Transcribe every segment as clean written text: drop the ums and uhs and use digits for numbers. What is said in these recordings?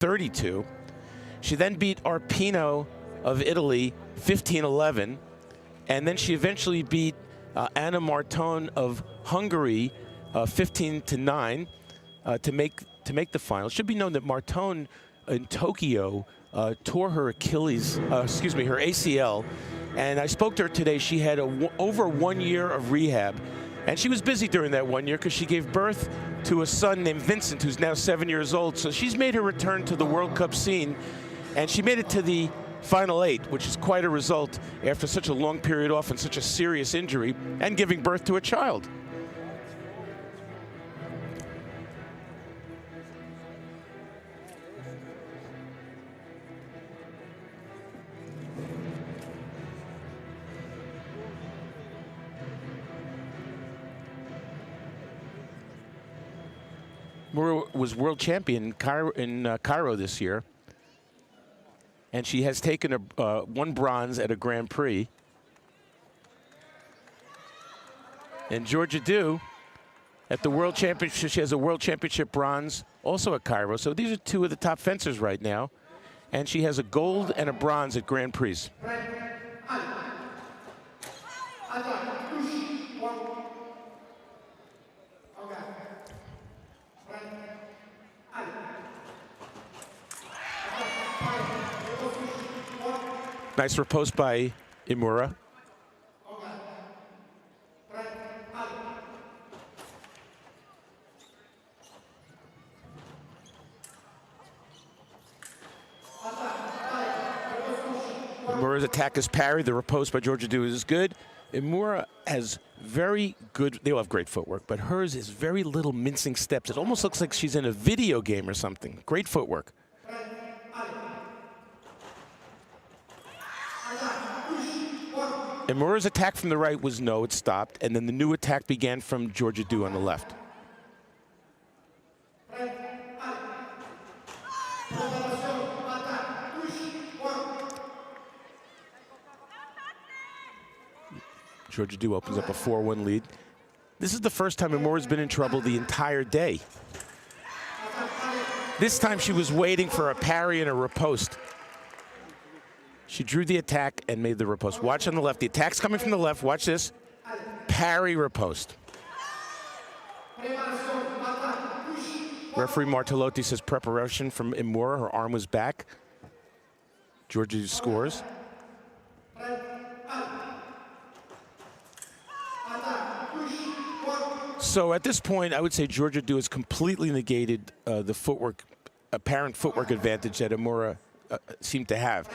32. She then beat Arpino of Italy 15-11, and then she eventually beat Anna Marton of Hungary 15-9 to make the final. It should be known that Marton in Tokyo tore her her ACL, and I spoke to her today. She had over 1 year of rehab, and she was busy during that 1 year because she gave birth to a son named Vincent, who's now 7 years old. So she's made her return to the World Cup scene, and she made it to the Final 8, which is quite a result after such a long period off and such a serious injury, and giving birth to a child. Emura was world champion in Cairo this year, and she has taken one bronze at a Grand Prix. And Georgiadou at the World Championship, she has a World Championship bronze also at Cairo. So these are two of the top fencers right now, and she has a gold and a bronze at Grand Prix. Nice riposte by Emura. Emura's attack is parried. The riposte by Georgiadou is good. Emura has very good, they all have great footwork, but hers is very little mincing steps. It almost looks like she's in a video game or something. Great footwork. Emura's attack from the right was no, it stopped, and then the new attack began from Georgiadou on the left. Georgiadou opens up a 4-1 lead. This is the first time Emura's been in trouble the entire day. This time she was waiting for a parry and a riposte. She drew the attack and made the riposte. Watch on the left. The attack's coming from the left. Watch this. Parry, riposte. Referee Martellotti says preparation from Emura. Her arm was back. Georgiadou scores. So at this point, I would say Georgiadou has completely negated the footwork, apparent footwork advantage that Emura seemed to have.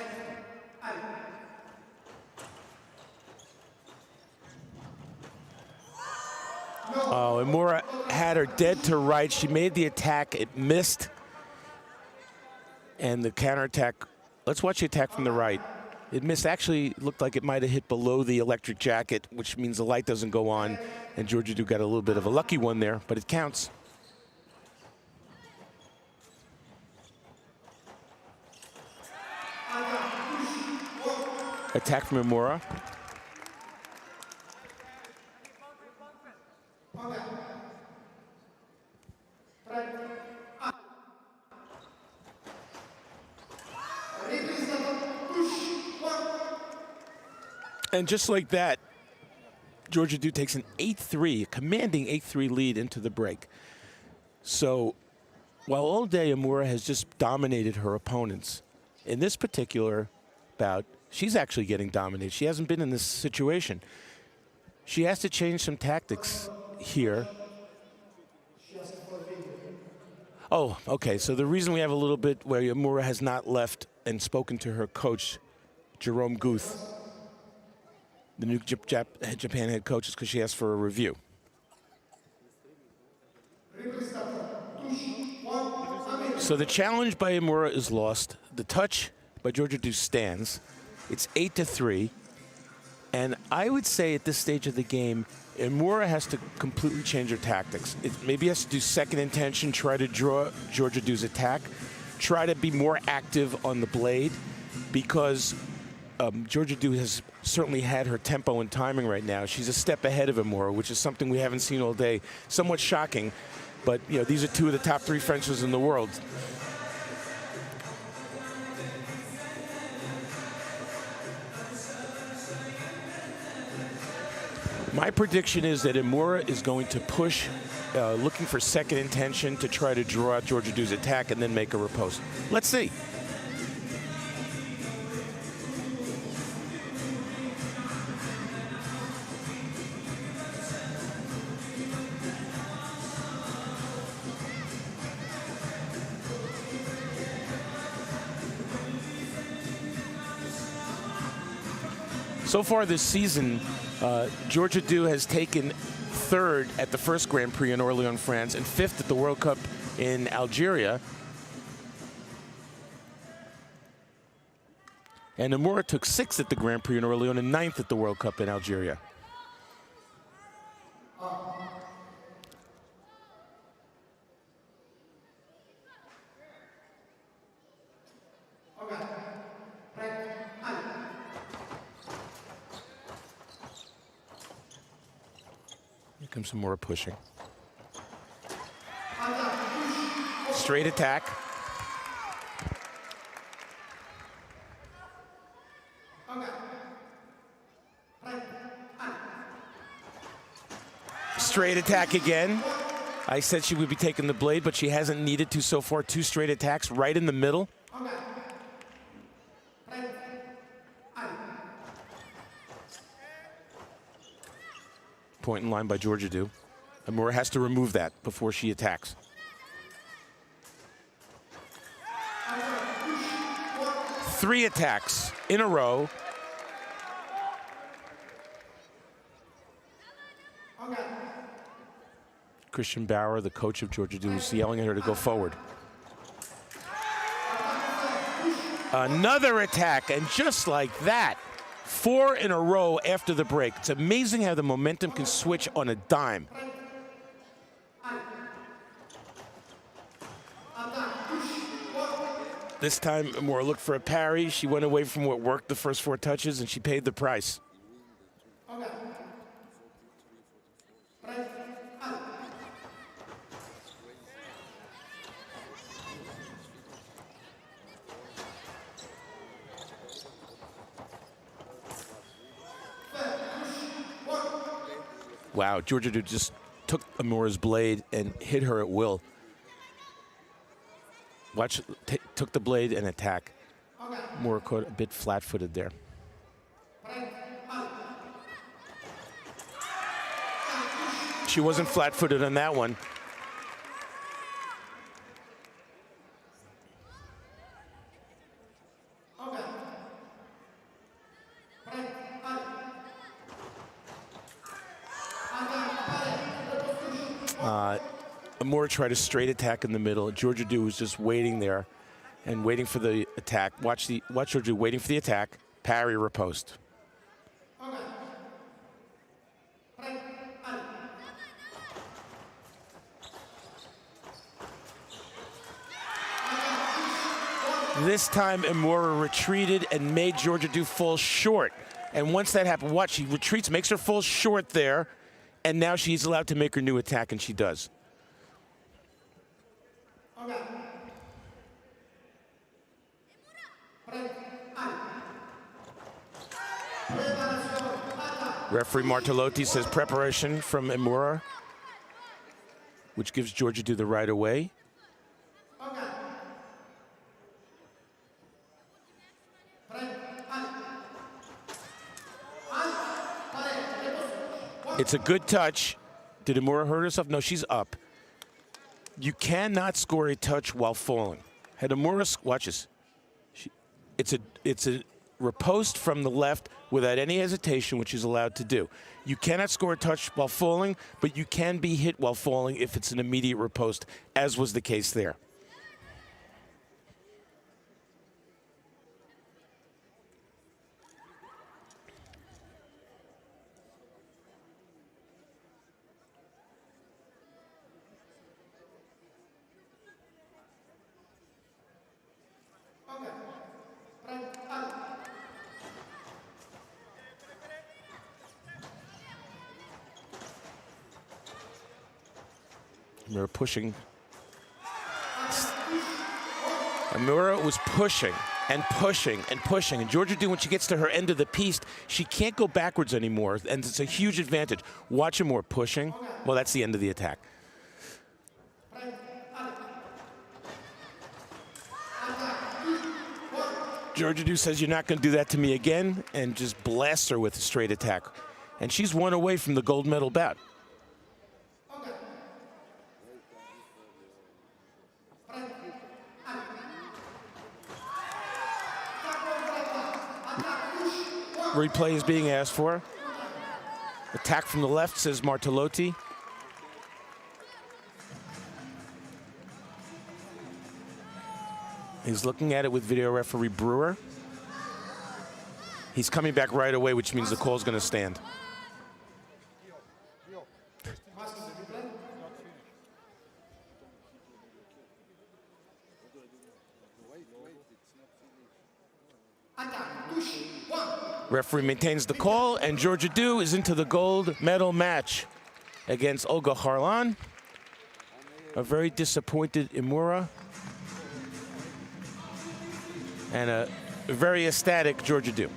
Oh, Emura had her dead to right. She made the attack. It missed. And the counterattack, let's watch the attack from the right. It missed. Actually looked like it might have hit below the electric jacket, which means the light doesn't go on. And Georgiadou got a little bit of a lucky one there, but it counts. Attack from Emura. And just like that, Georgiadou takes an 8-3, a commanding 8-3 lead into the break. So while all day Emura has just dominated her opponents, in this particular bout, she's actually getting dominated. She hasn't been in this situation. She has to change some tactics here. Oh, okay, so the reason we have a little bit where Emura has not left and spoken to her coach, Jerome Guth, the new Japan head coach, is because she asked for a review. So the challenge by Emura is lost. The touch by Georgiadou stands. It's 8-3. And I would say at this stage of the game, Emura has to completely change her tactics. Maybe has to do second intention, try to draw Georgiadou's attack, try to be more active on the blade, because Georgiadou has certainly had her tempo and timing right now. She's a step ahead of Emura, which is something we haven't seen all day. Somewhat shocking, but you know, these are two of the top 3 fencers in the world. My prediction is that Emura is going to push, looking for second intention to try to draw out Georgiadou's attack and then make a riposte. Let's see. So far this season, Georgiadou has taken third at the first Grand Prix in Orléans, France, and fifth at the World Cup in Algeria. And Emura took sixth at the Grand Prix in Orléans and ninth at the World Cup in Algeria. Here comes some more pushing. Straight attack. Straight attack again. I said she would be taking the blade, but she hasn't needed to so far. Two straight attacks right in the middle. Point in line by Georgiadou. Emura has to remove that before she attacks. Three attacks in a row. Christian Bauer, the coach of Georgiadou, is yelling at her to go forward. Another attack, and just like that, 4 in a row after the break. It's amazing how the momentum can switch on a dime. This time, Emura looked for a parry. She went away from what worked the first 4 touches, and she paid the price. Wow, Georgiadou just took Emura's blade and hit her at will. Watch, took the blade and attack. Emura caught a bit flat-footed there. She wasn't flat-footed on that one. Emura tried a straight attack in the middle. Georgiadou was just waiting there and waiting for the attack. Watch Georgiadou waiting for the attack. Parry, riposte. This time Emura retreated and made Georgiadou fall short. And once that happened, watch, she retreats, makes her fall short there, and now she's allowed to make her new attack, and she does. Referee Martellotti says preparation from Emura, which gives Georgiadou the right of way. It's a good touch. Did Emura hurt herself? No, she's up. You cannot score a touch while falling. Had Emura, watch this. It's a riposte from the left without any hesitation, which she's allowed to do. You cannot score a touch while falling, but you can be hit while falling if it's an immediate riposte, as was the case there. Emura pushing. Emura was pushing. and pushing and pushing. And Georgiadou, when she gets to her end of the piece, she can't go backwards anymore, and it's a huge advantage. Watch her more pushing. Well, that's the end of the attack. Georgiadou says, "You're not going to do that to me again," and just blasts her with a straight attack. And she's one away from the gold medal bout. Replay is being asked for. Attack from the left, says Martellotti. He's looking at it with video referee Brewer. He's coming back right away, which means the call's going to stand. Referee maintains the call, and Georgiadou is into the gold medal match against Olga Harlan. A very disappointed Emura. And a very ecstatic Georgiadou.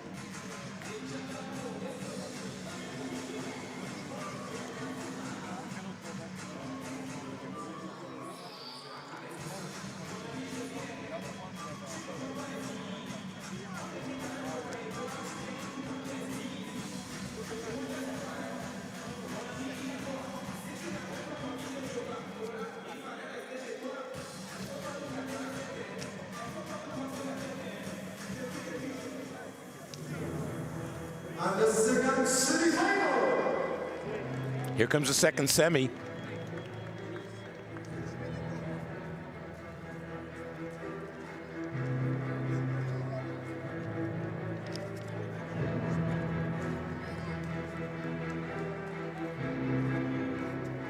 And the second semifinal. Here comes the second semi.